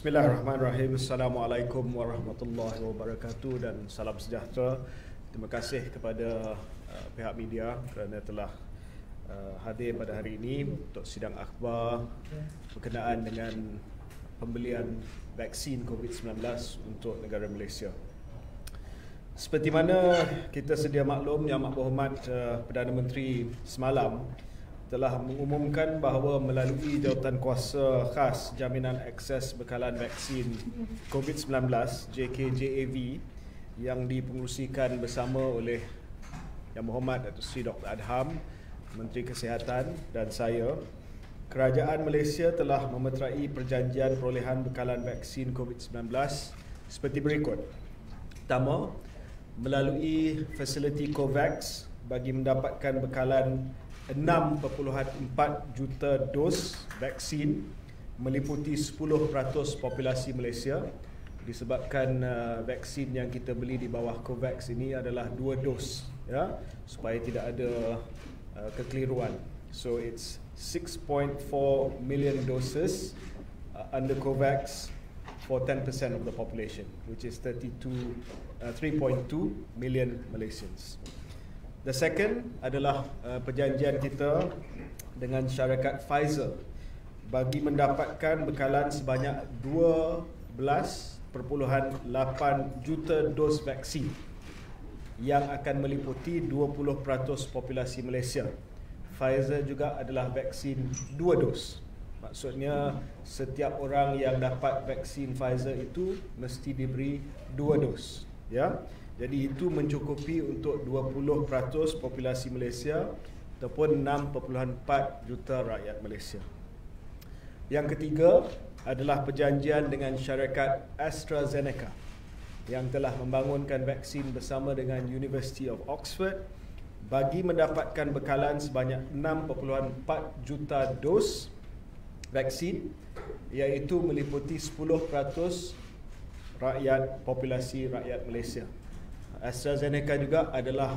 Bismillahirrahmanirrahim. Assalamualaikum warahmatullahi wabarakatuh dan salam sejahtera. Terima kasih kepada pihak media kerana telah hadir pada hari ini untuk sidang akhbar berkenaan dengan pembelian vaksin COVID-19 untuk negara Malaysia. Seperti mana kita sedia maklum, Yang Berhormat Perdana Menteri semalam telah mengumumkan bahawa melalui Jawatankuasa Khas Jaminan Akses Bekalan Vaksin COVID-19 JKJAV yang dipengerusikan bersama oleh Yang Berhormat Datuk Seri Dr. Adham, Menteri Kesihatan, dan saya, Kerajaan Malaysia telah memeterai perjanjian perolehan bekalan vaksin COVID-19 seperti berikut. Pertama, melalui fasiliti COVAX bagi mendapatkan bekalan 6.4 juta dos vaksin meliputi 10% populasi Malaysia, disebabkan vaksin yang kita beli di bawah COVAX ini adalah 2 dos, ya, supaya tidak ada kekeliruan. So it's 6.4 million doses under COVAX for 10% of the population, which is 3.2 million Malaysians. The second adalah perjanjian kita dengan syarikat Pfizer bagi mendapatkan bekalan sebanyak 12.8 juta dos vaksin yang akan meliputi 20% populasi Malaysia. Pfizer juga adalah vaksin 2 dos. Maksudnya setiap orang yang dapat vaksin Pfizer itu mesti diberi 2 dos, ya. Jadi itu mencukupi untuk 20% populasi Malaysia ataupun 6.4 juta rakyat Malaysia. Yang ketiga adalah perjanjian dengan syarikat AstraZeneca yang telah membangunkan vaksin bersama dengan University of Oxford bagi mendapatkan bekalan sebanyak 6.4 juta dos vaksin, iaitu meliputi 10% populasi rakyat Malaysia. AstraZeneca juga adalah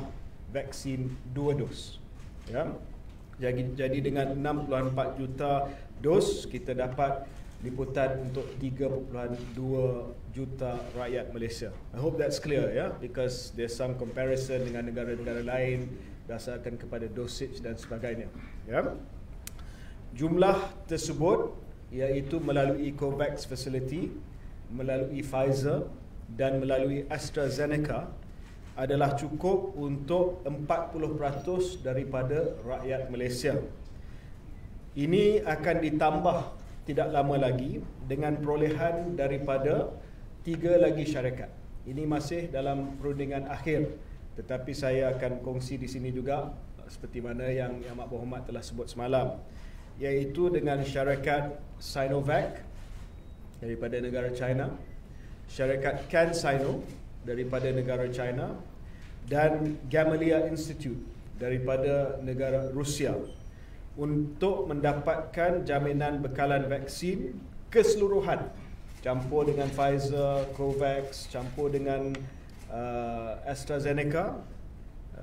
vaksin 2 dos, ya. Jadi dengan 6.4 juta dos kita dapat liputan untuk 3.2 juta rakyat Malaysia. I hope that's clear, ya, because there's some comparison dengan negara-negara lain berdasarkan kepada dosage dan sebagainya, ya. Jumlah tersebut iaitu melalui COVAX facility, melalui Pfizer dan melalui AstraZeneca adalah cukup untuk 40% daripada rakyat Malaysia. Ini akan ditambah tidak lama lagi dengan perolehan daripada 3 lagi syarikat. Ini masih dalam perundingan akhir, tetapi saya akan kongsi di sini juga seperti mana yang Amat Berhormat telah sebut semalam, iaitu dengan syarikat Sinovac daripada negara China, syarikat CanSino daripada negara China, dan Gamaleya Institute daripada negara Rusia untuk mendapatkan jaminan bekalan vaksin keseluruhan, campur dengan Pfizer, COVAX, campur dengan AstraZeneca.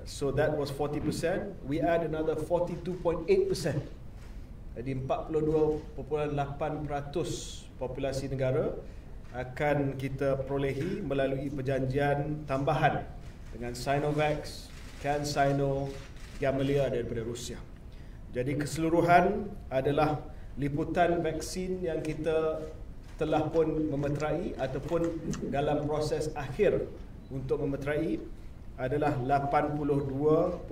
So that was 40%. We add another 42.8%. Jadi 42.8% populasi negara akan kita perolehi melalui perjanjian tambahan dengan Sinovac, CanSino, Gamaleya daripada Rusia. Jadi keseluruhan adalah liputan vaksin yang kita telah pun memeterai ataupun dalam proses akhir untuk memeterai adalah 82.8%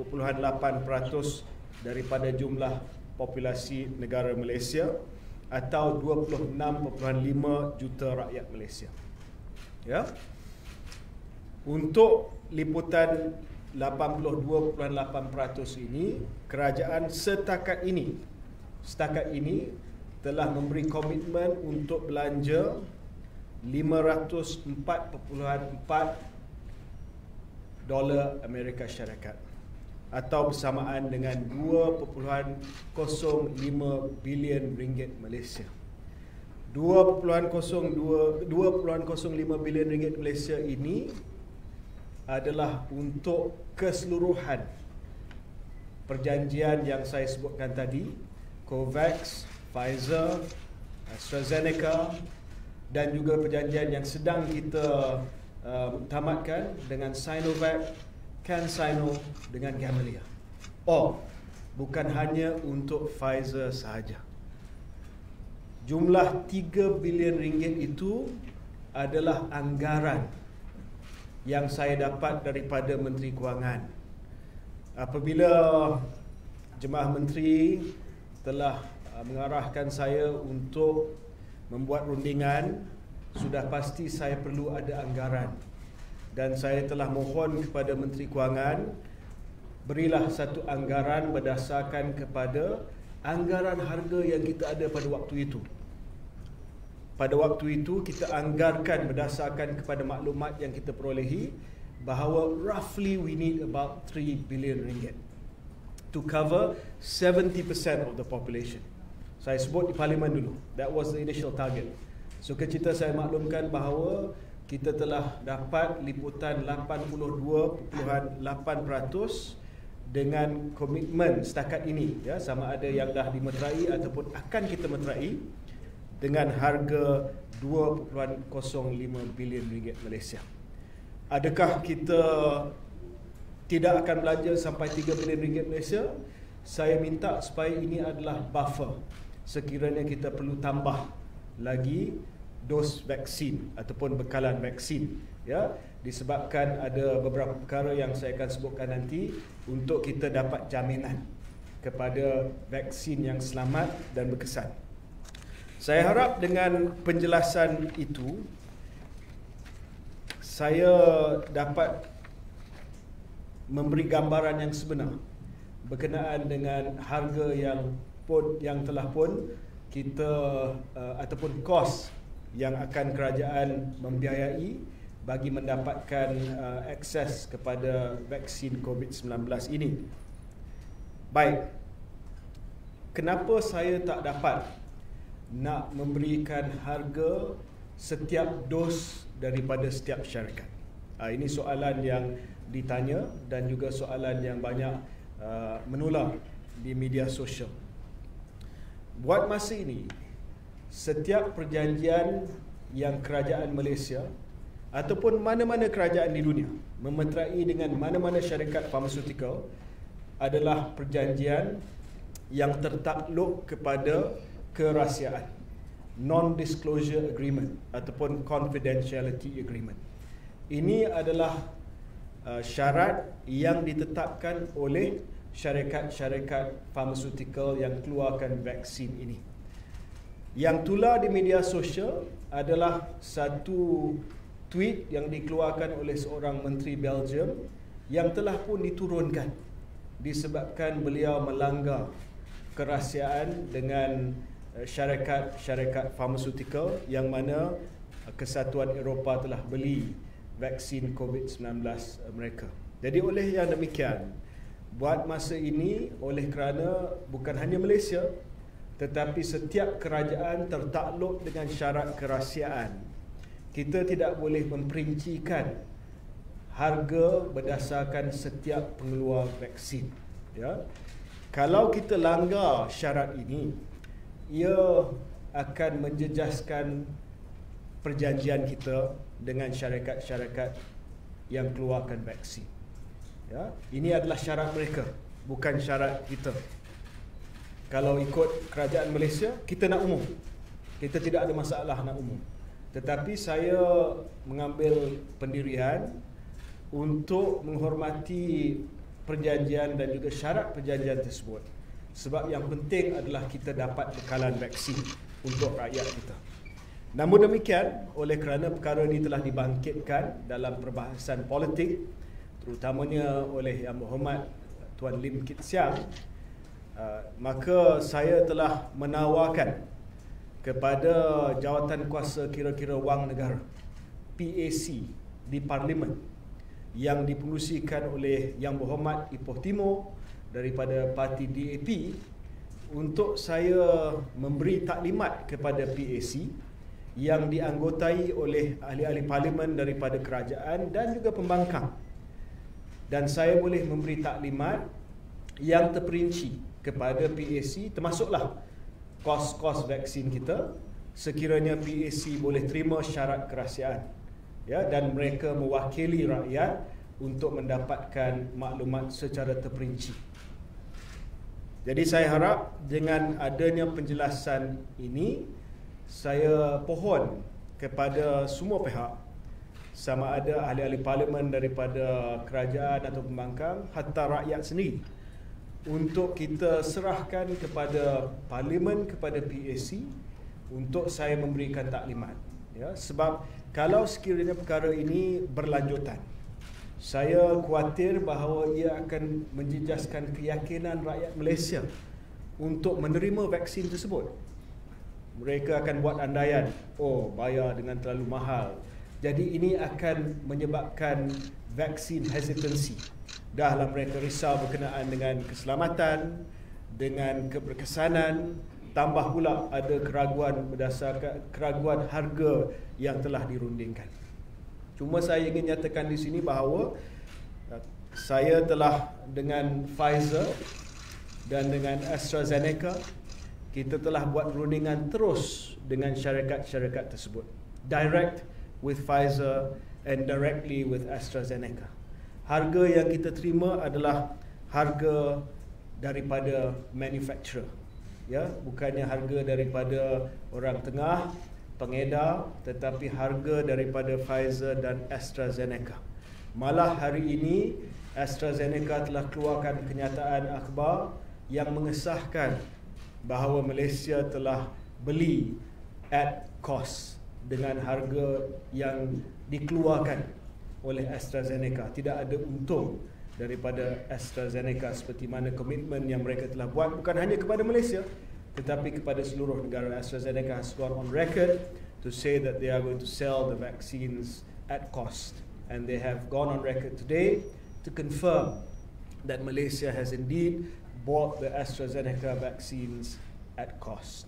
daripada jumlah populasi negara Malaysia atau 26.5 juta rakyat Malaysia. Ya. Untuk liputan 82.8% ini, kerajaan setakat ini telah memberi komitmen untuk belanja 504.4 dolar Amerika Syarikat atau bersamaan dengan 2.05 bilion ringgit Malaysia. 2.05 bilion ringgit Malaysia ini adalah untuk keseluruhan perjanjian yang saya sebutkan tadi, COVAX, Pfizer, AstraZeneca, dan juga perjanjian yang sedang kita tamatkan dengan Sinovac, CanSino dengan Gamaleya. Bukan hanya untuk Pfizer sahaja. Jumlah 3 bilion ringgit itu adalah anggaran yang saya dapat daripada Menteri Kewangan. Apabila Jemaah Menteri telah mengarahkan saya untuk membuat rundingan, sudah pasti saya perlu ada anggaran. Dan saya telah mohon kepada Menteri Kewangan, berilah satu anggaran berdasarkan kepada anggaran harga yang kita ada pada waktu itu. Pada waktu itu kita anggarkan berdasarkan kepada maklumat yang kita perolehi bahawa roughly we need about 3 billion ringgit to cover 70% of the population. Saya sebut di parlimen dulu. That was the initial target. So kecita saya maklumkan bahawa kita telah dapat liputan 82.8% dengan komitmen setakat ini, ya, sama ada yang dah dimeterai ataupun akan kita meterai dengan harga 2.05 bilion ringgit Malaysia. Adakah kita tidak akan belanja sampai 3 bilion ringgit Malaysia? Saya minta supaya ini adalah buffer sekiranya kita perlu tambah lagi dos vaksin ataupun bekalan vaksin, ya, disebabkan ada beberapa perkara yang saya akan sebutkan nanti untuk kita dapat jaminan kepada vaksin yang selamat dan berkesan. Saya harap dengan penjelasan itu saya dapat memberi gambaran yang sebenar berkenaan dengan harga yang telah pun kita ataupun kos yang akan kerajaan membiayai bagi mendapatkan akses kepada vaksin COVID-19 ini. Baik, kenapa saya tak dapat nak memberikan harga setiap dos daripada setiap syarikat? Ini soalan yang ditanya dan juga soalan yang banyak menular di media sosial. Buat masa ini, setiap perjanjian yang kerajaan Malaysia ataupun mana-mana kerajaan di dunia memeterai dengan mana-mana syarikat farmaceutical adalah perjanjian yang tertakluk kepada kerahsiaan, non-disclosure agreement ataupun confidentiality agreement. Ini adalah syarat yang ditetapkan oleh syarikat-syarikat farmaceutical yang keluarkan vaksin ini. Yang tular di media sosial adalah satu tweet yang dikeluarkan oleh seorang menteri Belgium yang telah pun diturunkan disebabkan beliau melanggar kerahsiaan dengan syarikat-syarikat farmaceutical yang mana Kesatuan Eropah telah beli vaksin COVID-19 mereka. Jadi oleh yang demikian, buat masa ini, oleh kerana bukan hanya Malaysia tetapi setiap kerajaan tertakluk dengan syarat kerahsiaan, kita tidak boleh memperincikan harga berdasarkan setiap pengeluar vaksin, ya. Kalau kita langgar syarat ini, ia akan menjejaskan perjanjian kita dengan syarikat-syarikat yang keluarkan vaksin. Ya, ini adalah syarat mereka, bukan syarat kita. Kalau ikut kerajaan Malaysia, kita nak umum. Kita tidak ada masalah nak umum. Tetapi saya mengambil pendirian untuk menghormati perjanjian dan juga syarat perjanjian tersebut. Sebab yang penting adalah kita dapat bekalan vaksin untuk rakyat kita. Namun demikian, oleh kerana perkara ini telah dibangkitkan dalam perbahasan politik, terutamanya oleh Yang Berhormat Tuan Lim Kit Siang, maka saya telah menawarkan kepada jawatan kuasa kira-kira wang negara, PAC, di Parlimen yang dipengerusikan oleh Yang Berhormat Ipoh Timur daripada parti DAP, untuk saya memberi taklimat kepada PAC yang dianggotai oleh ahli-ahli parlimen daripada kerajaan dan juga pembangkang. Dan saya boleh memberi taklimat yang terperinci kepada PAC, termasuklah kos-kos vaksin kita sekiranya PAC boleh terima syarat kerahsiaan, ya, dan mereka mewakili rakyat untuk mendapatkan maklumat secara terperinci. Jadi saya harap dengan adanya penjelasan ini, saya pohon kepada semua pihak, sama ada ahli-ahli parlimen daripada kerajaan atau pembangkang, hatta rakyat sendiri, untuk kita serahkan kepada parlimen, kepada PAC, untuk saya memberikan taklimat, ya, sebab kalau sekiranya perkara ini berlanjutan, saya khawatir bahawa ia akan menjejaskan keyakinan rakyat Malaysia untuk menerima vaksin tersebut. Mereka akan buat andaian, oh bayar dengan terlalu mahal. Jadi ini akan menyebabkan vaksin hesitancy. Dahlah mereka risau berkenaan dengan keselamatan, dengan keberkesanan, tambah pula ada keraguan berdasarkan keraguan harga yang telah dirundingkan. Cuma saya ingin nyatakan di sini bahawa saya telah dengan Pfizer dan dengan AstraZeneca, kita telah buat rundingan terus dengan syarikat-syarikat tersebut. Direct with Pfizer and directly with AstraZeneca. Harga yang kita terima adalah harga daripada manufacturer, ya, bukannya harga daripada orang tengah, pengedar, tetapi harga daripada Pfizer dan AstraZeneca. Malah hari ini AstraZeneca telah keluarkan kenyataan akhbar yang mengesahkan bahawa Malaysia telah beli at cost dengan harga yang dikeluarkan oleh AstraZeneca. Tidak ada untung daripada AstraZeneca seperti mana komitmen yang mereka telah buat, bukan hanya kepada Malaysia tetapi kepada seluruh negara. AstraZeneca has gone on record to say that they are going to sell the vaccines at cost, and they have gone on record today to confirm that Malaysia has indeed bought the AstraZeneca vaccines at cost.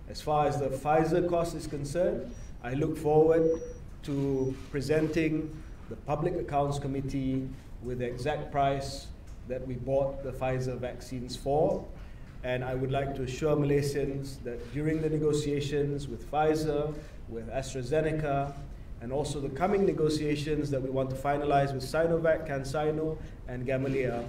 As far as the Pfizer cost is concerned, I look forward to presenting the Public Accounts Committee with the exact price that we bought the Pfizer vaccines for. And I would like to assure Malaysians that during the negotiations with Pfizer, with AstraZeneca, and also the coming negotiations that we want to finalize with Sinovac, CanSino, and Gamaleya,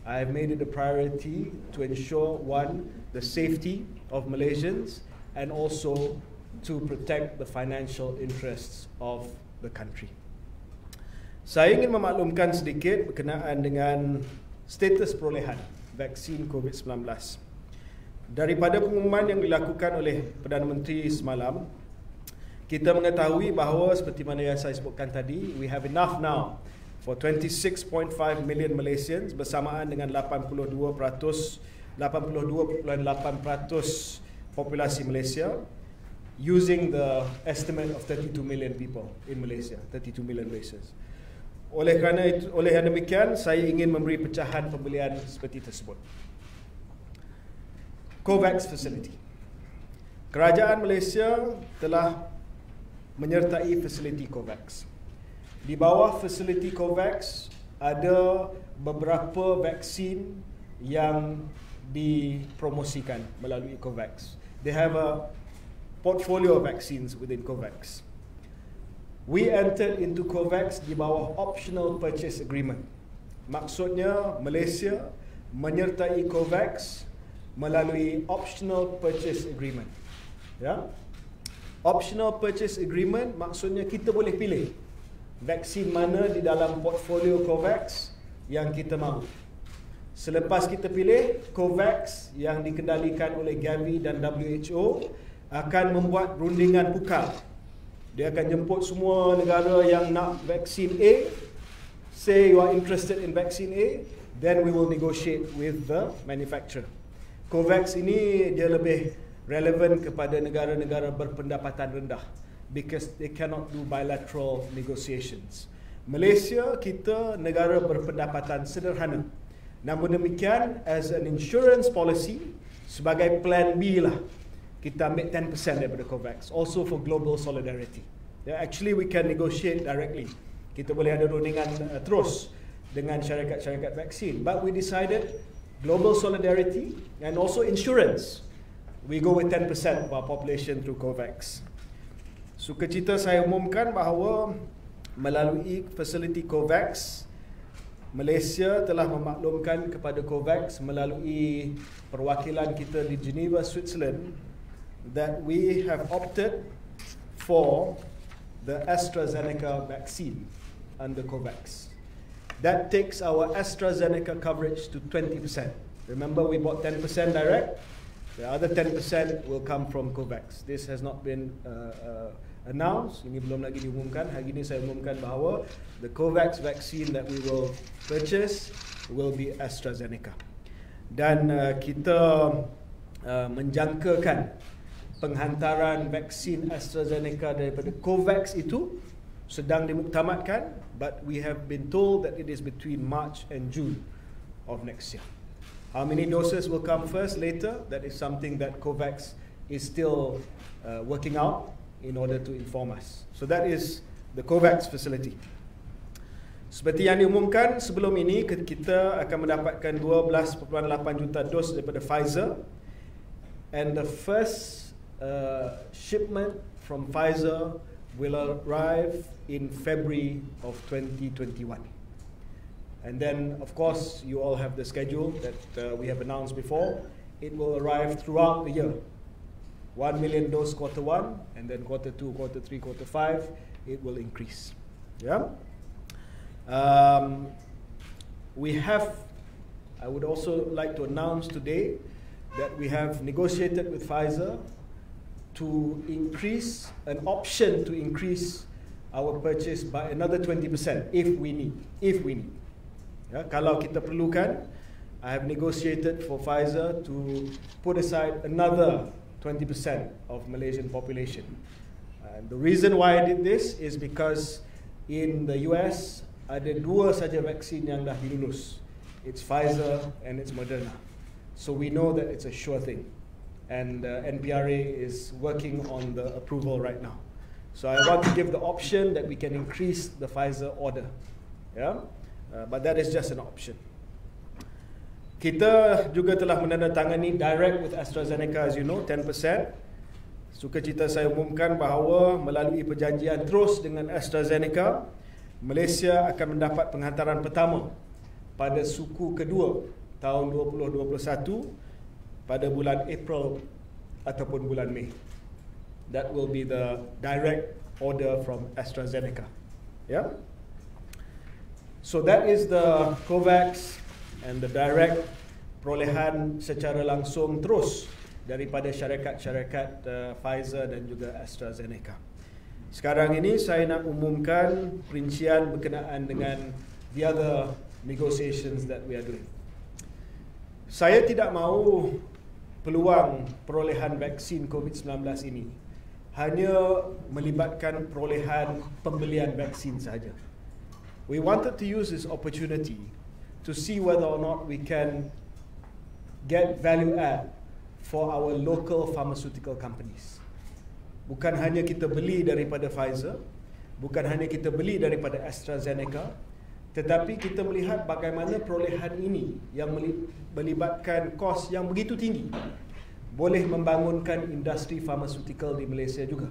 I have made it a priority to ensure, one, the safety of Malaysians, and also to protect the financial interests of the country. Saya ingin memaklumkan sedikit berkenaan dengan status perolehan vaksin COVID-19. Daripada pengumuman yang dilakukan oleh Perdana Menteri semalam, kita mengetahui bahawa seperti mana yang saya sebutkan tadi, we have enough now for 26.5 million Malaysians bersamaan dengan 82.8% populasi Malaysia, using the estimate of 32 million people in Malaysia, 32 million Malaysians. Oleh yang demikian, saya ingin memberi pecahan pembelian seperti tersebut. COVAX Facility. Kerajaan Malaysia telah menyertai fasiliti COVAX. Di bawah fasiliti COVAX ada beberapa vaksin yang dipromosikan melalui COVAX. They have a portfolio of vaccines within COVAX. We entered into COVAX di bawah optional purchase agreement. Maksudnya Malaysia menyertai COVAX melalui optional purchase agreement. Ya. Optional purchase agreement maksudnya kita boleh pilih vaksin mana di dalam portfolio COVAX yang kita mahu. Selepas kita pilih, COVAX yang dikendalikan oleh Gavi dan WHO akan membuat rundingan pukal. Dia akan jemput semua negara yang nak vaksin A, say you are interested in vaccine A, then we will negotiate with the manufacturer. COVAX ini dia lebih relevan kepada negara-negara berpendapatan rendah because they cannot do bilateral negotiations. Malaysia, kita negara berpendapatan sederhana. Namun demikian, as an insurance policy, sebagai plan B lah, kita ambil 10% daripada COVAX, also for global solidarity. Actually, we can negotiate directly. Kita boleh ada rundingan terus dengan syarikat-syarikat vaksin. But we decided global solidarity and also insurance we go with 10% of our population through COVAX. Sukacita saya umumkan bahawa melalui fasiliti COVAX, Malaysia telah memaklumkan kepada COVAX melalui perwakilan kita di Geneva, Switzerland, that we have opted for the AstraZeneca vaccine under COVAX. That takes our AstraZeneca coverage to 20%. Remember, we bought 10% direct. The other 10% will come from COVAX. This has not been announced. Ini belum lagi diumumkan. Hari ini saya umumkan bahawa the COVAX vaccine that we will purchase will be AstraZeneca. Dan kita menjangkakan penghantaran vaksin AstraZeneca daripada COVAX itu sedang dimuktamadkan, but we have been told that it is between March and June of next year. How many doses will come first, later? That is something that COVAX is still working out in order to inform us. So that is the COVAX facility. Seperti yang diumumkan sebelum ini, kita akan mendapatkan 12.8 juta dos daripada Pfizer, and the first shipment from Pfizer will arrive in February of 2021. And then, of course, you all have the schedule that we have announced before. It will arrive throughout the year. 1 million dose quarter 1, and then quarter 2, quarter 3, quarter 5, it will increase. Yeah. We have, I would also like to announce today that we have negotiated with Pfizer to increase, an option to increase our purchase by another 20% if we need. Ya, kalau kita perlukan, I have negotiated for Pfizer to put aside another 20% of Malaysian population. And the reason why I did this is because in the US ada dua saja vaksin yang dah dilulus. It's Pfizer and it's Moderna. So we know that it's a sure thing. And NPRA is working on the approval right now. So I want to give the option that we can increase the Pfizer order. Yeah? But that is just an option. Kita juga telah menandatangani direct with AstraZeneca, as you know, 10%. Sukacita saya umumkan bahawa melalui perjanjian terus dengan AstraZeneca, Malaysia akan mendapat penghantaran pertama pada suku kedua tahun 2021 pada bulan April ataupun bulan Mei. That will be the direct order from AstraZeneca. Yeah? So that is the COVAX and the direct perolehan secara langsung terus daripada syarikat-syarikat Pfizer dan juga AstraZeneca. Sekarang ini saya nak umumkan perincian berkenaan dengan the other negotiations that we are doing. Saya tidak mahu peluang perolehan vaksin COVID-19 ini hanya melibatkan perolehan pembelian vaksin sahaja. We wanted to use this opportunity to see whether or not we can get value add for our local pharmaceutical companies. Bukan hanya kita beli daripada Pfizer, bukan hanya kita beli daripada AstraZeneca, tetapi kita melihat bagaimana perolehan ini yang melibatkan kos yang begitu tinggi boleh membangunkan industri pharmaceutical di Malaysia juga.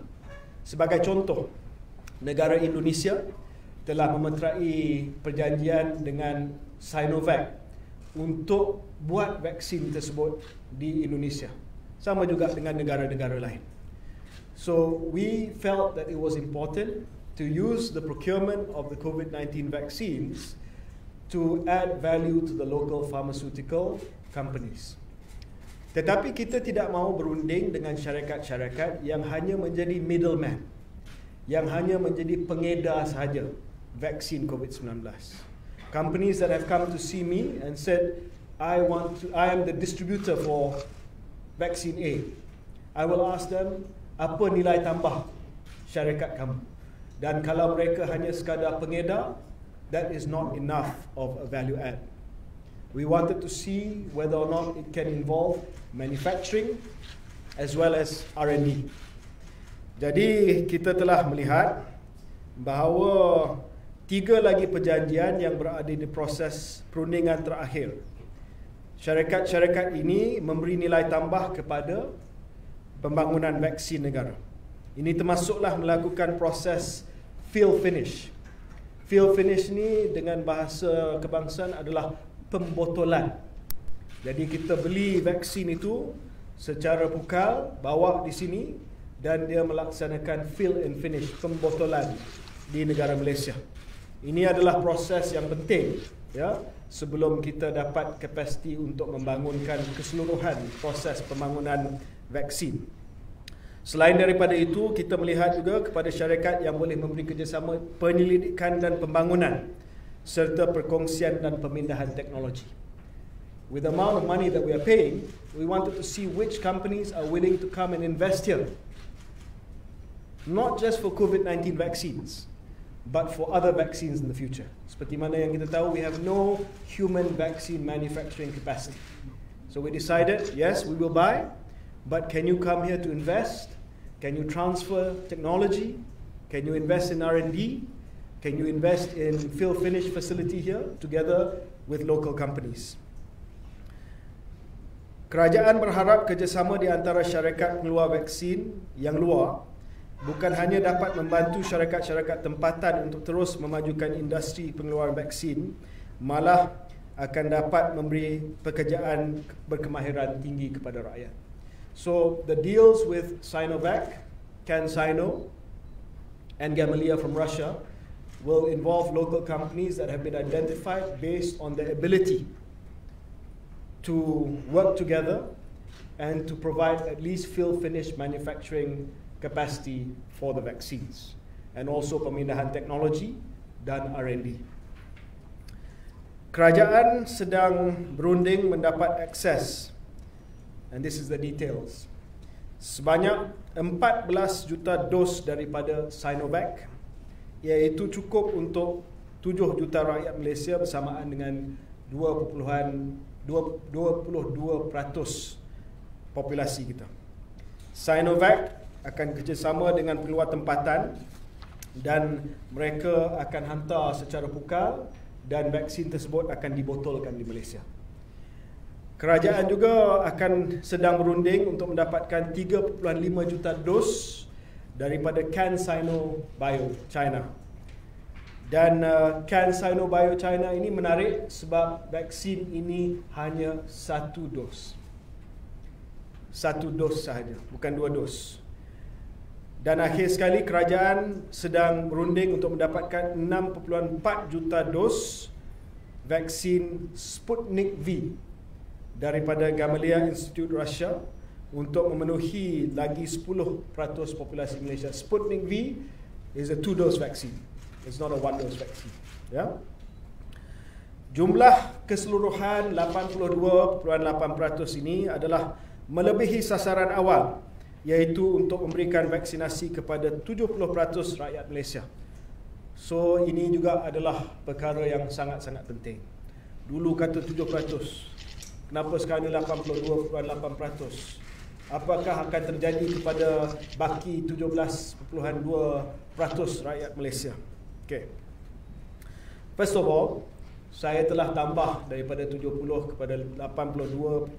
Sebagai contoh, negara Indonesia telah memeterai perjanjian dengan Sinovac untuk buat vaksin tersebut di Indonesia. Sama juga dengan negara-negara lain. So we felt that it was important to use the procurement of the COVID-19 vaccines to add value to the local pharmaceutical companies. Tetapi kita tidak mahu berunding dengan syarikat-syarikat yang hanya menjadi middleman, yang hanya menjadi pengedar sahaja vaksin COVID-19. Companies that have come to see me and said, I am the distributor for vaccine A. I will ask them, apa nilai tambah syarikat kamu? Dan kalau mereka hanya sekadar pengedar, that is not enough of a value add. We wanted to see whether or not it can involve manufacturing as well as R&D. Jadi kita telah melihat bahawa 3 lagi perjanjian yang berada di proses perundingan terakhir. Syarikat-syarikat ini memberi nilai tambah kepada pembangunan vaksin negara. Ini termasuklah melakukan proses fill finish. Fill finish ni dengan bahasa kebangsaan adalah pembotolan. Jadi kita beli vaksin itu secara pukal, bawa di sini dan dia melaksanakan fill and finish, pembotolan di negara Malaysia. Ini adalah proses yang penting, ya, sebelum kita dapat kapasiti untuk membangunkan keseluruhan proses pembangunan vaksin. Selain daripada itu, kita melihat juga kepada syarikat yang boleh memberi kerjasama penyelidikan dan pembangunan serta perkongsian dan pemindahan teknologi. With the amount of money that we are paying, we wanted to see which companies are willing to come and invest here. Not just for COVID-19 vaccines, but for other vaccines in the future. Seperti mana yang kita tahu, we have no human vaccine manufacturing capacity. So we decided, yes, we will buy, but can you come here to invest? Can you transfer technology? Can you invest in R&D? Can you invest in fill finish facility here together with local companies? Kerajaan berharap kerjasama di antara syarikat pengeluar vaksin yang luar bukan hanya dapat membantu syarikat-syarikat tempatan untuk terus memajukan industri pengeluaran vaksin, malah akan dapat memberi pekerjaan berkemahiran tinggi kepada rakyat. So the deals with Sinovac, CanSino, and Gamaleya from Russia will involve local companies that have been identified based on their ability to work together and to provide at least fill-finish manufacturing capacity for the vaccines, and also pemindahan teknologi dan R&D. Kerajaan sedang berunding mendapat akses, and this is the details, sebanyak 14 juta dos daripada Sinovac, iaitu cukup untuk 7 juta rakyat Malaysia bersamaan dengan 22% populasi kita. Sinovac akan kerjasama dengan pengeluar tempatan dan mereka akan hantar secara pukal dan vaksin tersebut akan dibotolkan di Malaysia. Kerajaan juga akan sedang berunding untuk mendapatkan 3.5 juta dos daripada CanSino Bio China. Dan CanSino Bio China ini menarik sebab vaksin ini hanya 1 dos. 1 dos sahaja, bukan 2 dos. Dan akhir sekali, kerajaan sedang berunding untuk mendapatkan 6.4 juta dos vaksin Sputnik V daripada Gamaleya Institute Russia untuk memenuhi lagi 10% populasi Malaysia. Sputnik V is a 2-dose vaccine. It's not a 1-dose vaccine. Ya. Jumlah keseluruhan 82.8% ini adalah melebihi sasaran awal, iaitu untuk memberikan vaksinasi kepada 70% rakyat Malaysia. So ini juga adalah perkara yang sangat-sangat penting. Dulu kata 7%. Kenapa sekarang ni 82.8%? Apakah akan terjadi kepada baki 17.2% rakyat Malaysia? Okay. First of all, saya telah tambah daripada 70 kepada 82.8%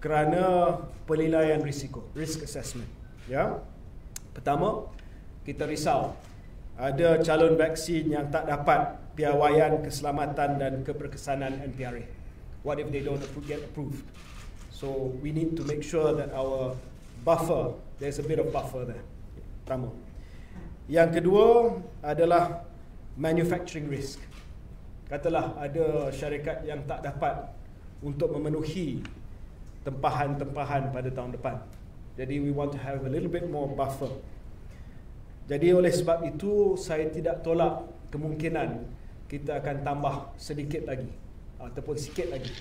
kerana penilaian risiko, risk assessment. Ya. Pertama, kita risau ada calon vaksin yang tak dapat piawaian keselamatan dan keberkesanan NPRA. What if they don't get approved? So we need to make sure that our buffer, there's a bit of buffer there. Pertama. Yang kedua adalah manufacturing risk. Katalah ada syarikat yang tak dapat untuk memenuhi tempahan-tempahan pada tahun depan. Jadi we want to have a little bit more buffer. Jadi oleh sebab itu saya tidak tolak kemungkinan kita akan tambah sedikit lagi ataupun sikit lagi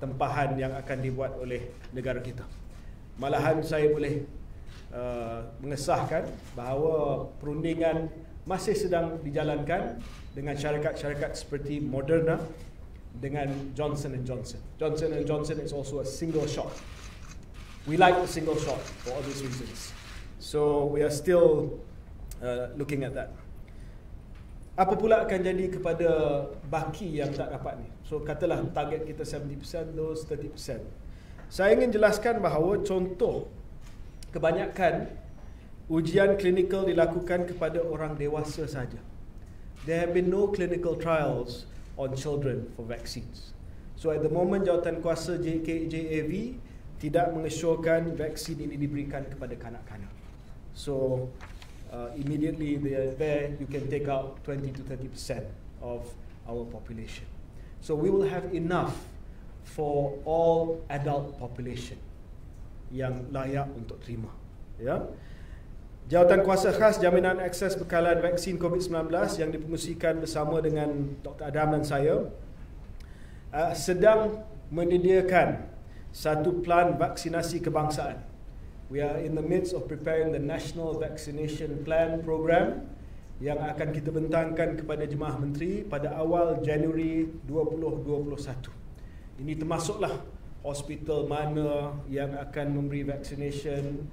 tempahan yang akan dibuat oleh negara kita. Malahan saya boleh mengesahkan bahawa perundingan masih sedang dijalankan dengan syarikat-syarikat seperti Moderna dengan Johnson & Johnson. Johnson & Johnson is also a single shot. We like the single shot for obvious reasons. So we are still looking at that. Apa pula akan jadi kepada baki yang tak dapat ni? So katalah target kita 70%, those 30%. Saya ingin jelaskan bahawa contoh kebanyakan ujian klinikal dilakukan kepada orang dewasa saja. There have been no clinical trials on children for vaccines. So at the moment Jawatankuasa JAV tidak mengesyorkan vaksin ini diberikan kepada kanak-kanak. So immediately there you can take out 20 to 30% of our population. So we will have enough for all adult population yang layak untuk terima. Ya. Jawatankuasa Khas Jaminan Akses Bekalan Vaksin COVID-19 yang dipengerusikan bersama dengan Dr. Adam dan saya sedang menyediakan satu plan vaksinasi kebangsaan. We are in the midst of preparing the National Vaccination Plan program yang akan kita bentangkan kepada Jemaah Menteri pada awal Januari 2021. Ini termasuklah hospital mana yang akan memberi vaccination,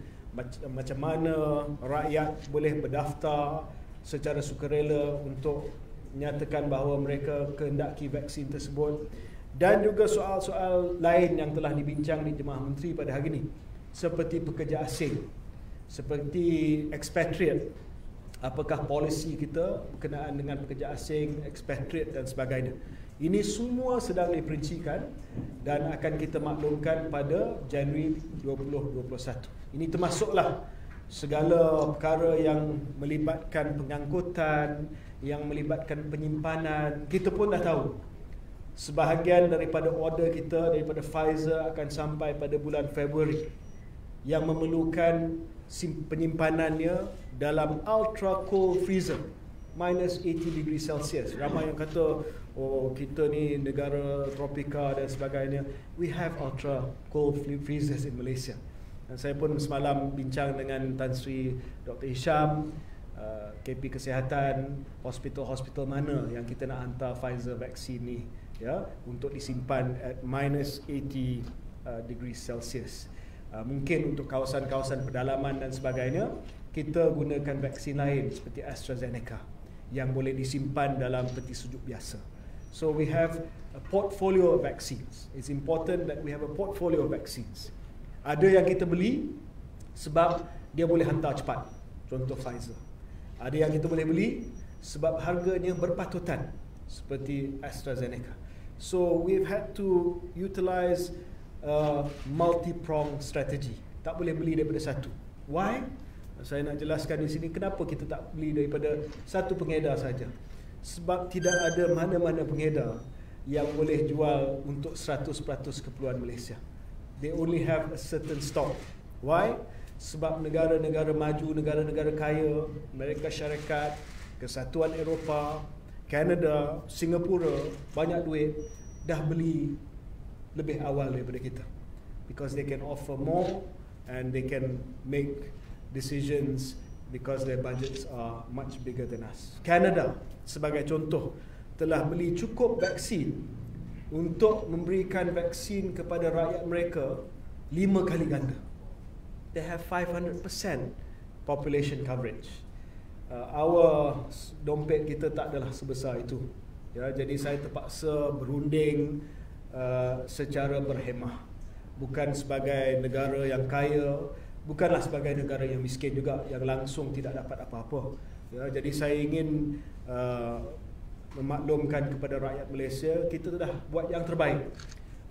macam mana rakyat boleh berdaftar secara sukarela untuk menyatakan bahawa mereka kehendaki vaksin tersebut, dan juga soal-soal lain yang telah dibincang di Jemaah Menteri pada hari ini, seperti pekerja asing, seperti expatriate, apakah polisi kita berkenaan dengan pekerja asing, expatriate dan sebagainya. Ini semua sedang diperincikan dan akan kita maklumkan pada Januari 2021. Ini termasuklah segala perkara yang melibatkan pengangkutan, yang melibatkan penyimpanan. Kita pun dah tahu sebahagian daripada order kita daripada Pfizer akan sampai pada bulan Februari, yang memerlukan penyimpanannya dalam ultra cold freezer minus 80 degree Celsius. Ramai yang kata, oh kita ni negara tropika dan sebagainya. We have ultra cold freezers in Malaysia. Dan saya pun semalam bincang dengan Tan Sri Dr. Hisham, KP Kesihatan, hospital-hospital mana yang kita nak hantar Pfizer vaksin ni, ya, untuk disimpan at minus 80 degree Celsius. Mungkin untuk kawasan-kawasan pedalaman dan sebagainya, kita gunakan vaksin lain seperti AstraZeneca yang boleh disimpan dalam peti sejuk biasa. So we have a portfolio of vaccines. It's important that we have a portfolio of vaccines. Ada yang kita beli sebab dia boleh hantar cepat, contoh Pfizer. Ada yang kita boleh beli sebab harganya berpatutan, seperti AstraZeneca. So we've had to utilize multi-pronged strategy. Tak boleh beli daripada satu. Why? Saya nak jelaskan di sini kenapa kita tak beli daripada satu pengedar saja. Sebab tidak ada mana-mana pengedar yang boleh jual untuk 100% keperluan Malaysia. They only have a certain stock. Why? Sebab negara-negara maju, negara-negara kaya, Amerika Syarikat, Kesatuan Eropah, Kanada, Singapura, banyak duit, dah beli lebih awal daripada kita, because they can offer more and they can make decisions because their budgets are much bigger than us. Canada sebagai contoh telah beli cukup vaksin untuk memberikan vaksin kepada rakyat mereka 5 kali ganda. They have 500% population coverage. Our dompet kita tak adalah sebesar itu, ya, jadi saya terpaksa berunding secara berhemah, bukan sebagai negara yang kaya, bukanlah sebagai negara yang miskin juga yang langsung tidak dapat apa-apa, ya, jadi saya ingin memaklumkan kepada rakyat Malaysia, kita dah buat yang terbaik.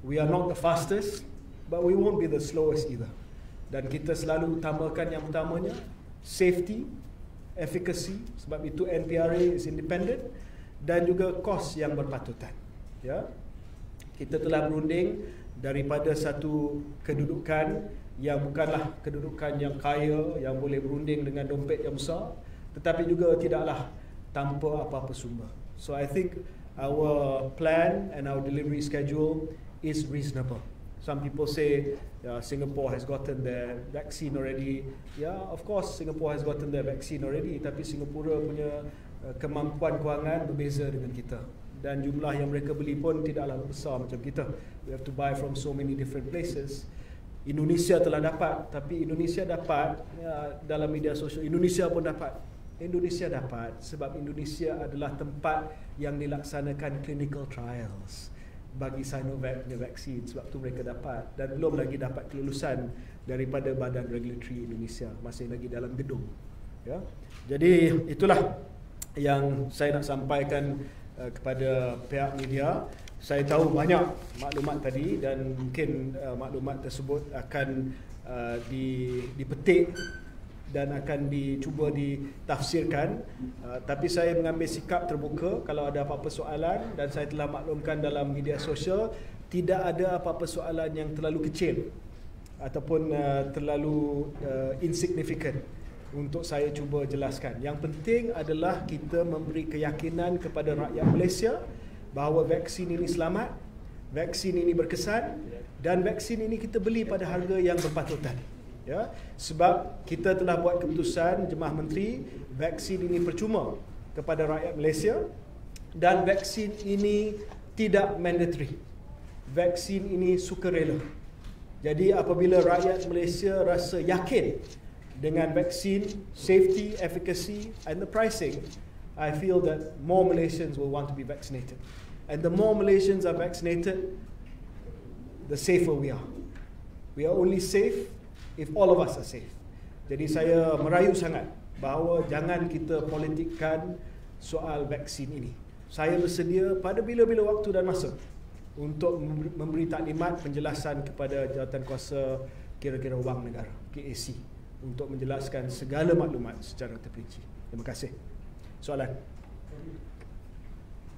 We are not the fastest, but we won't be the slowest either. Dan kita selalu utamakan yang pertamanya safety, efficacy, sebab itu NPRA is independent, dan juga kos yang berpatutan, ya. Kita telah berunding daripada satu kedudukan yang bukanlah kedudukan yang kaya, yang boleh berunding dengan dompet yang besar, tetapi juga tidaklah tanpa apa-apa sumber. So I think our plan and our delivery schedule is reasonable. Some people say Singapore has gotten their vaccine already. Yeah, of course Singapore has gotten their vaccine already, tapi Singapura punya kemampuan kewangan berbeza dengan kita, dan jumlah yang mereka beli pun tidaklah besar macam kita. We have to buy from so many different places. Indonesia telah dapat, tapi Indonesia dapat, ya, dalam media sosial, Indonesia pun dapat. Indonesia dapat sebab Indonesia adalah tempat yang dilaksanakan clinical trials. bagi Sinovac punya vaksin sebab tu mereka dapat, dan belum lagi dapat kelulusan daripada Badan Regulatory Indonesia, masih lagi dalam gedung. Ya. Jadi itulah yang saya nak sampaikan kepada pihak media. Saya tahu banyak maklumat tadi dan mungkin maklumat tersebut akan dipetik dan akan dicuba ditafsirkan, tapi saya mengambil sikap terbuka. Kalau ada apa-apa soalan, dan saya telah maklumkan dalam media sosial, tidak ada apa-apa soalan yang terlalu kecil ataupun terlalu insignificant untuk saya cuba jelaskan. Yang penting adalah kita memberi keyakinan kepada rakyat Malaysia bahawa vaksin ini selamat, vaksin ini berkesan, dan vaksin ini kita beli pada harga yang berpatutan. Ya, sebab kita telah buat keputusan Jemaah Menteri, vaksin ini percuma kepada rakyat Malaysia, dan vaksin ini tidak mandatory. Vaksin ini sukarela. Jadi apabila rakyat Malaysia rasa yakin dengan vaksin, safety, efficacy and the pricing, I feel that more Malaysians will want to be vaccinated. And the more Malaysians are vaccinated, the safer we are. We are only safe if all of us are safe. Jadi saya merayu sangat bahawa jangan kita politikkan soal vaksin ini. Saya bersedia pada bila-bila waktu dan masa untuk memberi taklimat penjelasan kepada Jawatankuasa Kira-kira Wang Negara, KAC, untuk menjelaskan segala maklumat secara terperinci. Terima kasih. Soalan?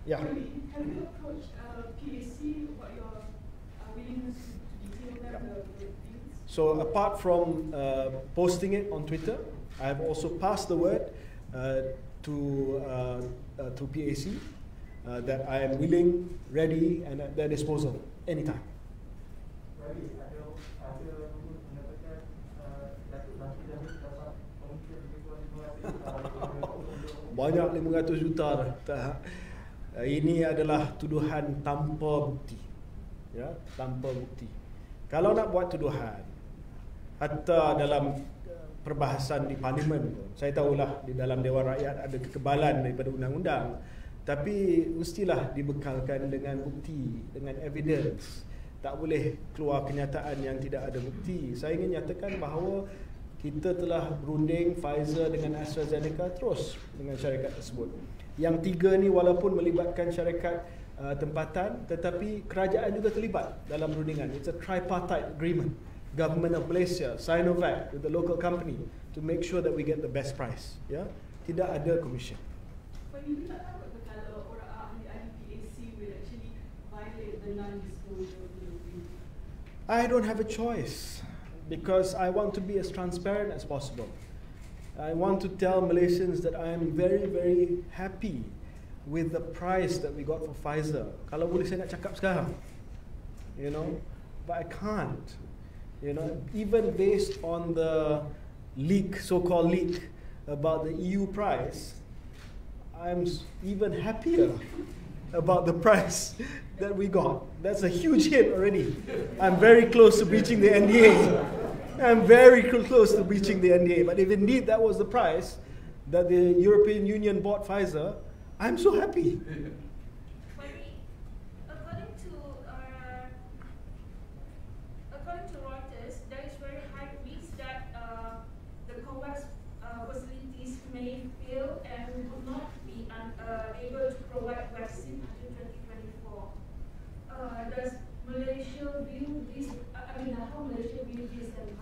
Ya. Have you approached PAC about your willingness to detail them the deals? So apart from posting it on Twitter, I have also passed the word to PAC that I am willing, ready, and at their disposal anytime. Banyak 500 juta dah. Ini adalah tuduhan tanpa bukti. Ya, tanpa bukti. Kalau nak buat tuduhan, hatta dalam perbahasan di parlimen, saya tahulah di dalam Dewan Rakyat ada kekebalan daripada undang-undang, tapi mestilah dibekalkan dengan bukti, dengan evidence. Tak boleh keluar kenyataan yang tidak ada bukti. Saya ingin nyatakan bahawa kita telah berunding Pfizer dengan AstraZeneca terus dengan syarikat tersebut. Yang tiga ni walaupun melibatkan syarikat tempatan, tetapi kerajaan juga terlibat dalam rundingan. It's a tripartite agreement. Government of Malaysia, Sinovac with the local company to make sure that we get the best price. Ya, tidak ada commission. But you tak takut kalau orang ahli PAC will actually violate the non-disclosure agreement? I don't have a choice because I want to be as transparent as possible. I want to tell Malaysians that I am very, very happy with the price that we got for Pfizer. Kalau boleh saya nak cakap sekarang, but I can't. Even based on the leak, so-called leak about the EU price, I'm even happier about the price that we got. That's a huge hit already. I'm very close to breaching the NDA. I'm very close to breaching the NDA. But if indeed that was the price that the European Union bought Pfizer, I'm so happy. According to Reuters, there is very high risk that the COVAX facilities may fail and will not be able to provide vaccine until 2024. Does Malaysia view this? How Malaysia view this, and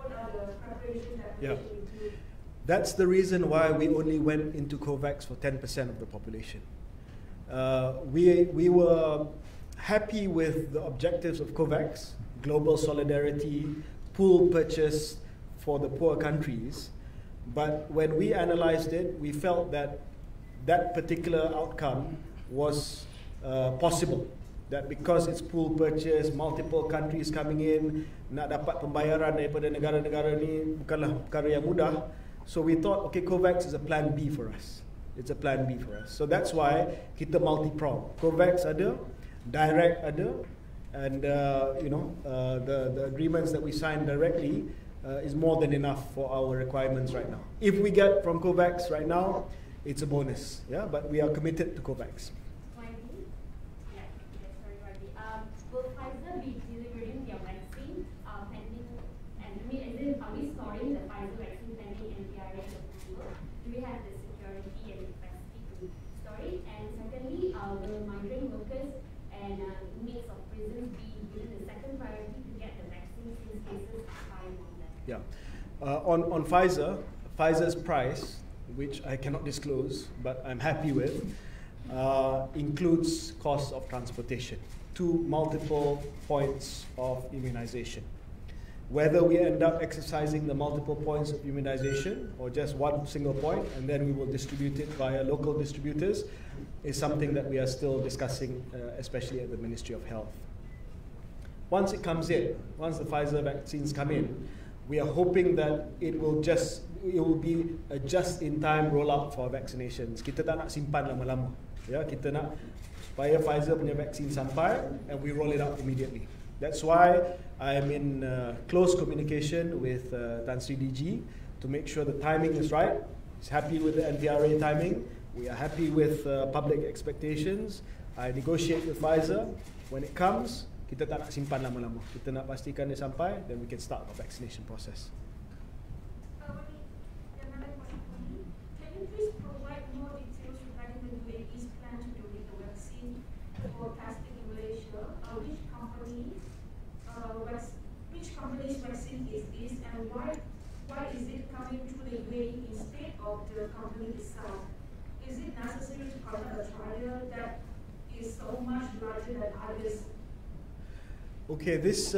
what are the preparations that Malaysia will do? That's the reason why we only went into COVAX for 10% of the population. We were happy with the objectives of COVAX, global solidarity, pool purchase for the poor countries. But when we analyzed it, we felt that that particular outcome was possible. That because it's pool purchase, multiple countries coming in, nak dapat pembayaran daripada negara-negara ni bukanlah perkara yang mudah. So we thought, okay, COVAX is a plan B for us. It's a plan B for us. So that's why kita multi-prong. COVAX ada, direct ada, and the agreements that we signed directly is more than enough for our requirements right now. If we get from COVAX right now, it's a bonus. Yeah, but we are committed to COVAX. will Pfizer be delivering their vaccine pending, and I mean, is it, are we storing the Pfizer vaccine pending NPRA approval? Do we have the security and capacity to store it? And secondly, will migrant workers and inmates of prisons be given the second priority to get the vaccine since cases are high among them? Yeah. On Pfizer's price, which I cannot disclose, but I'm happy with, includes cost of transportation to multiple points of immunization. Whether we end up exercising the multiple points of immunization or just one single point, and then we will distribute it via local distributors, is something that we are still discussing, especially at the Ministry of Health. Once it comes in, once the Pfizer vaccines come in, we are hoping that it will be a just-in-time rollout for vaccinations. Kita tak nak simpan lama-lama. Ya, kita nak supaya Pfizer punya vaksin sampai and we roll it out immediately. That's why I'm in close communication with Tan Sri DG to make sure the timing is right. He's happy with the NPRA timing. We are happy with public expectations. I negotiate with Pfizer. When it comes, kita tak nak simpan lama-lama. Kita nak pastikan dia sampai, then we can start the vaccination process. Another question for you. Can you please provide more details regarding the UAE's plan to donate the vaccine for testing in Malaysia? Which company's vaccine is this, and why is it coming to the UAE instead of the company itself? Is it necessary to conduct a trial that is so much larger than others? Okay, this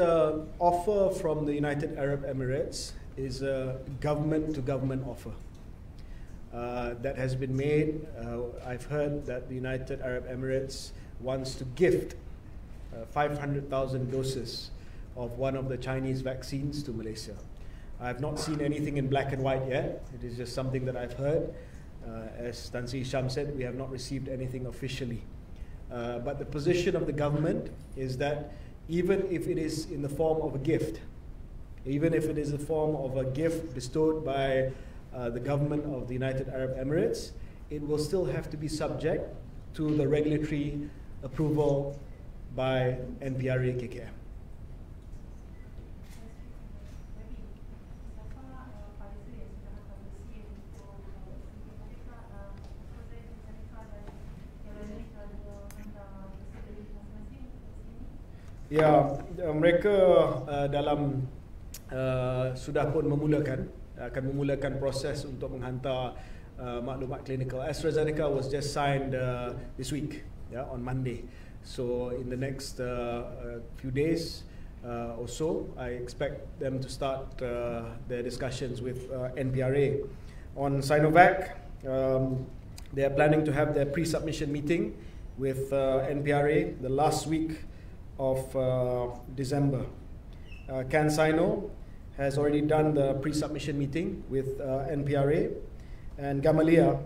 offer from the United Arab Emirates is a government-to-government offer that has been made. I've heard that the United Arab Emirates wants to gift 500,000 doses of one of the Chinese vaccines to Malaysia. I have not seen anything in black and white yet. It is just something that I've heard. As Tan Sri Sham said, we have not received anything officially. But the position of the government is that even if it is in the form of a gift, even if it is a form of a gift bestowed by the government of the United Arab Emirates, it will still have to be subject to the regulatory approval by NPRA KKM. Ya, mereka dalam sudah pun akan memulakan proses untuk menghantar maklumat klinikal. AstraZeneca was just signed this week, on Monday. So in the next few days or so, I expect them to start their discussions with NPRA. On Sinovac, they are planning to have their pre-submission meeting with NPRA the last week of December. CanSino has already done the pre-submission meeting with NPRA, and Gamaleya,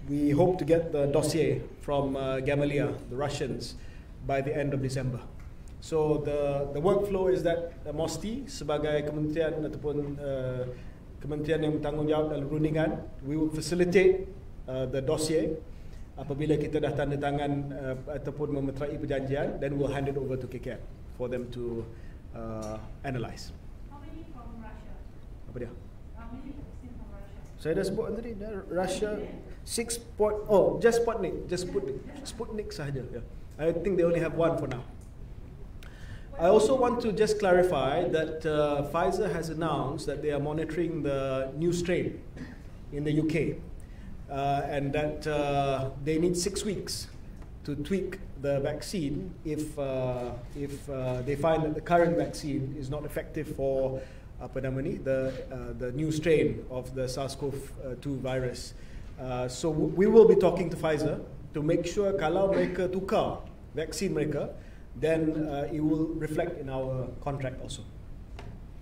we hope to get the dossier from Gamaleya, the Russians, by the end of December. So the workflow is that MOSTI sebagai kementerian ataupun kementerian yang bertanggungjawab dalam perundingan, we will facilitate the dossier. Apabila kita dah tanda tangan ataupun memeterai perjanjian, then we'll hand it over to KKM for them to analyse. How many from Russia? Apa dia? How many vaccine from Russia? Saya dah sebut tadi, Russia 6 just Sputnik sahaja. Yeah. I think they only have one for now. I also want to just clarify that Pfizer has announced that they are monitoring the new strain in the UK. And that they need 6 weeks to tweak the vaccine if they find that the current vaccine is not effective for the new strain of the SARS-CoV-2 virus. So we will be talking to Pfizer to make sure kalau mereka tukar vaksin mereka, then it will reflect in our contract also.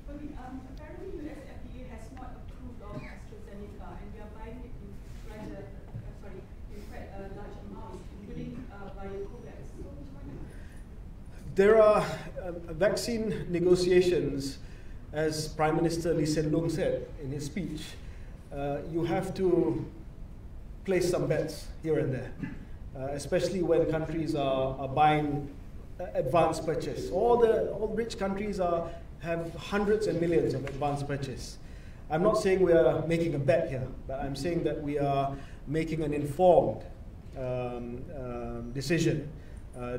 Apparently US FDA has not approved of AstraZeneca, and we are buying it in quite a large amount, including via COVAX. There are vaccine negotiations, as Prime Minister Lee Hsien Loong said in his speech. You have to place some bets here and there, especially when countries are buying advance purchase. All rich countries have hundreds and millions of advance purchase. I'm not saying we are making a bet here, but I'm saying that we are making an informed decision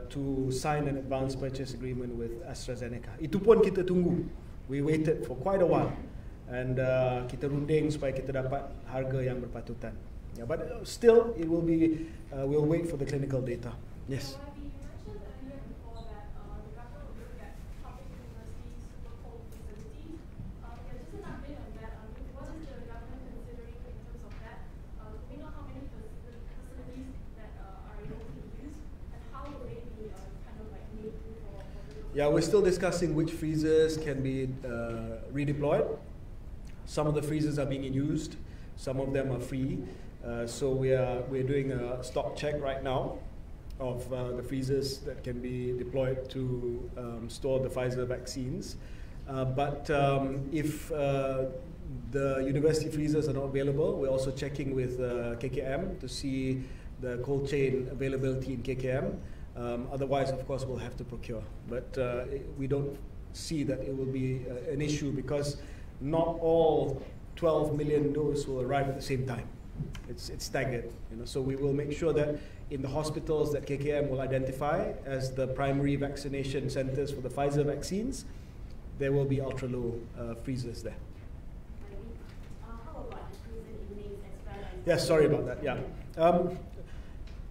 to sign an advance purchase agreement with AstraZeneca. Itu pun kita tunggu. We waited for quite a while, and kita runding supaya kita dapat harga yang berpatutan. Yeah, but still, it will be. We'll wait for the clinical data. Yes. So, you mentioned earlier before that the government will look at public universities, super cold facilities. Just an update on that. What is the government considering in terms of that? Do we know how many facilities that are able to be used, and how will they be kind of like made for Yeah, we're still discussing which freezers can be redeployed. Some of the freezers are being used. Some of them are free. So we're doing a stock check right now of the freezers that can be deployed to store the Pfizer vaccines. But if the university freezers are not available, we're also checking with KKM to see the cold chain availability in KKM. Otherwise, of course, we'll have to procure. But we don't see that it will be an issue because not all 12 million doses will arrive at the same time. It's staggered, So we will make sure that in the hospitals that KKM will identify as the primary vaccination centers for the Pfizer vaccines, there will be ultra-low freezers there. How about the prison inmates as well as... Yes, sorry about that, yeah.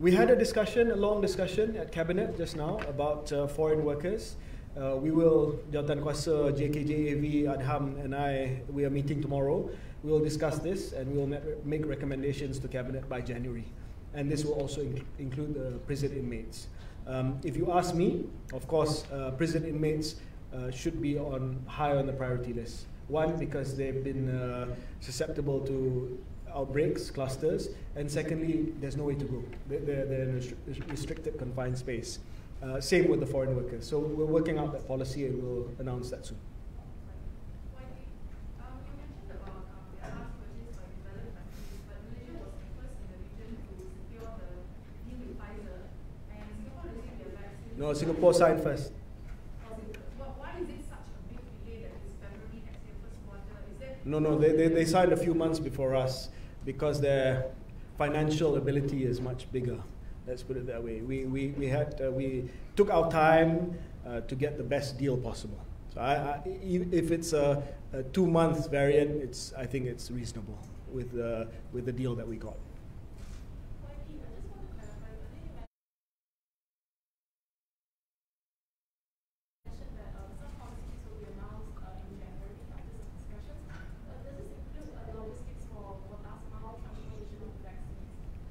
We had a long discussion at Cabinet just now about foreign workers. We will, Jawatan Kuasa, JKJAV, Adham and we are meeting tomorrow. We will discuss this and we will make recommendations to Cabinet by January. And this will also include the prison inmates. If you ask me, of course, prison inmates should be high on the priority list. One, because they've been susceptible to outbreaks, clusters, and secondly, there's no way to go. They're in a restricted confined space. Same with the foreign workers. So we're working out that policy and we'll announce that soon. No, Singapore signed first. Why is it such a big delay that is February next year, first quarter? Is it? No, they signed a few months before us because their financial ability is much bigger. Let's put it that way. We took our time to get the best deal possible. So if it's a 2-month variant, I think it's reasonable with the deal that we got.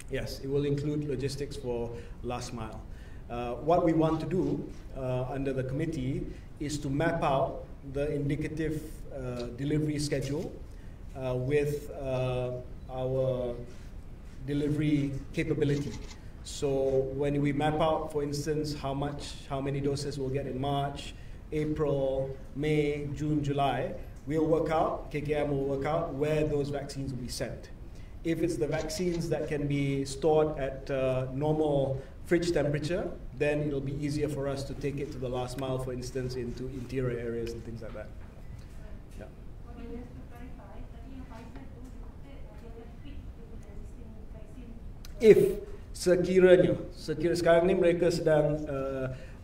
Yes, it will include logistics for last mile. What we want to do under the committee is to map out the indicative delivery schedule with our delivery capability. So when we map out, for instance, how many doses we'll get in March, April, May, June, July, KKM will work out where those vaccines will be sent. If it's the vaccines that can be stored at normal fridge temperature, then it'll be easier for us to take it to the last mile, for instance, into interior areas and things like that. Yeah. If sekiranya sekarang ni mereka sedang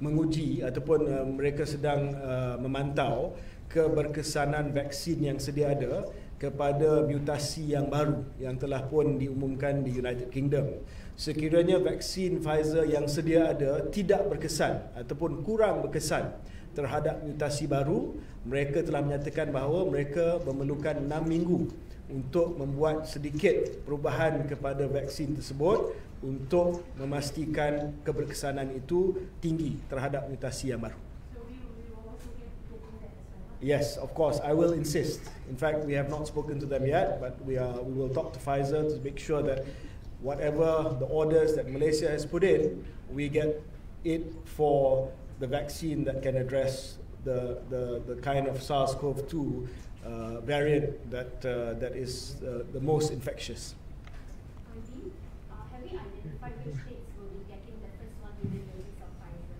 menguji ataupun mereka sedang memantau keberkesanan vaksin yang sedia ada kepada mutasi yang baru yang telah pun diumumkan di United Kingdom. Sekiranya vaksin Pfizer yang sedia ada tidak berkesan ataupun kurang berkesan terhadap mutasi baru, mereka telah menyatakan bahawa mereka memerlukan 6 minggu untuk membuat sedikit perubahan kepada vaksin tersebut untuk memastikan keberkesanan itu tinggi terhadap mutasi yang baru. Yes, of course, I will insist. In fact, we have not spoken to them yet, but we will talk to Pfizer to make sure that whatever the orders that Malaysia has put in, we get it for the vaccine that can address the kind of SARS-CoV-2 variant that is the most infectious. Have you identified which states will be getting the first 1 million doses of Pfizer?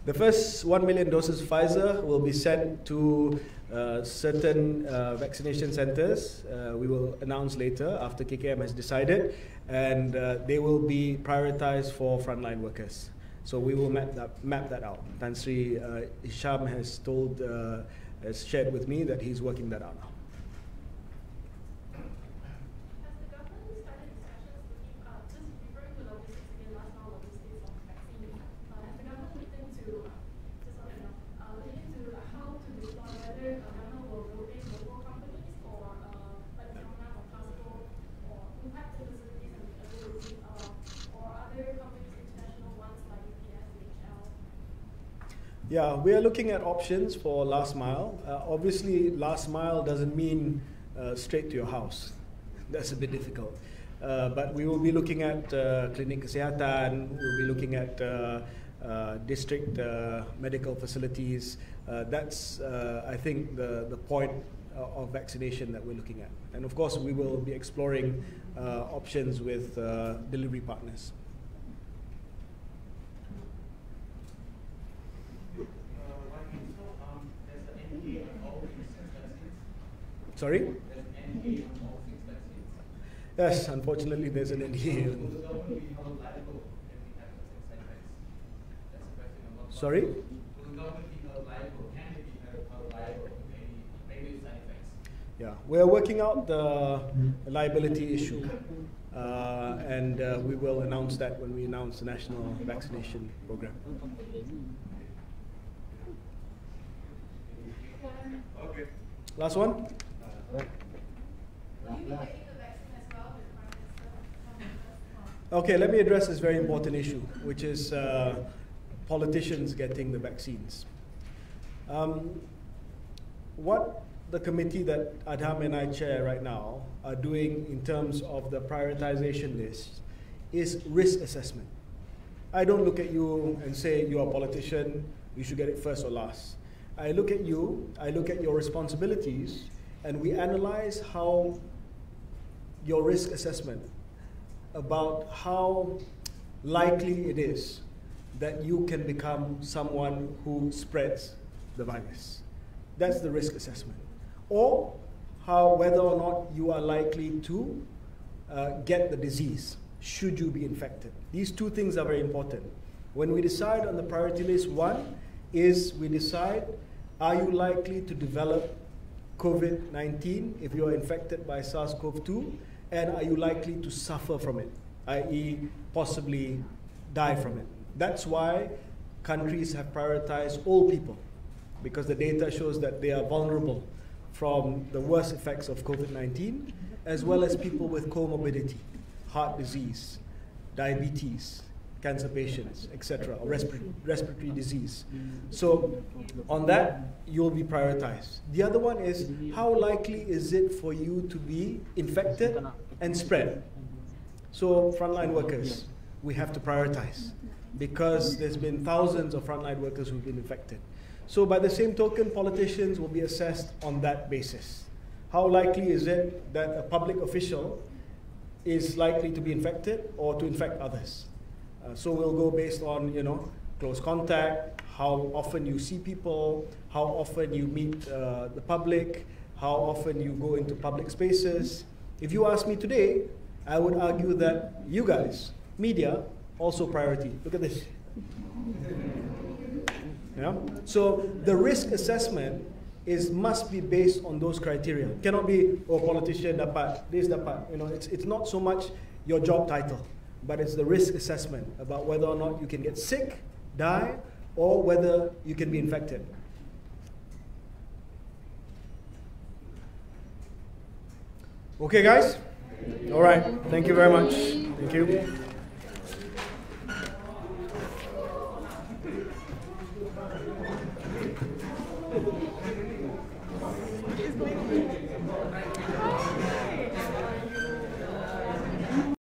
The first 1 million doses of Pfizer will be sent to certain vaccination centers. We will announce later after KKM has decided, and they will be prioritized for frontline workers. So we will map that out. Tan Sri Hisham has shared with me that he's working that out now. Has the government started discussions to keep, just referring to logistics again, last mile logistics of vaccines, has the government looked into, just so you know, looking into how to deploy, whether the government will rotate local companies or like China or Costco or impact the facilities and ability, or other companies, international ones like UPS, DHL? Yeah, we are looking at options for last mile. Obviously, last mile doesn't mean straight to your house. That's a bit difficult. But we will be looking at Klinik Kesihatan, we'll be looking at district medical facilities. That's, I think, the point of vaccination that we're looking at. And of course, we will be exploring options with delivery partners. Sorry? Yes, unfortunately, there's an NDA. Sorry? Yeah, we're working out the liability issue, and we will announce that when we announce the national vaccination program. Okay. Last one? Will you be taking the vaccine as well with Prime Minister? Okay, let me address this very important issue, which is politicians getting the vaccines. What the committee that Adham and I chair right now are doing in terms of the prioritization list is risk assessment. I don't look at you and say you're a politician, you should get it first or last. I look at you, I look at your responsibilities, and we analyze how your risk assessment about how likely it is that you can become someone who spreads the virus. That's the risk assessment. Or whether or not you are likely to get the disease, should you be infected. These two things are very important. When we decide on the priority list, one is we decide, are you likely to develop COVID-19 if you are infected by SARS-CoV-2, and are you likely to suffer from it, i.e. possibly die from it. That's why countries have prioritized all people, because the data shows that they are vulnerable from the worst effects of COVID-19, as well as people with comorbidity, heart disease, diabetes, cancer patients, etc., or respiratory disease. So on that, you'll be prioritized. The other one is, how likely is it for you to be infected and spread? So frontline workers, we have to prioritize, because there's been thousands of frontline workers who've been infected. So by the same token, politicians will be assessed on that basis. How likely is it that a public official is likely to be infected or to infect others? So we'll go based on, close contact, how often you see people, how often you meet the public, how often you go into public spaces. If you ask me today, I would argue that you guys, media, also priority. Look at this. Yeah? So the risk assessment must be based on those criteria. It cannot be, politician dapat, this dapat. It's not so much your job title, but it's the risk assessment about whether or not you can get sick, die, or whether you can be infected. Okay, guys? All right. Thank you very much. Thank you.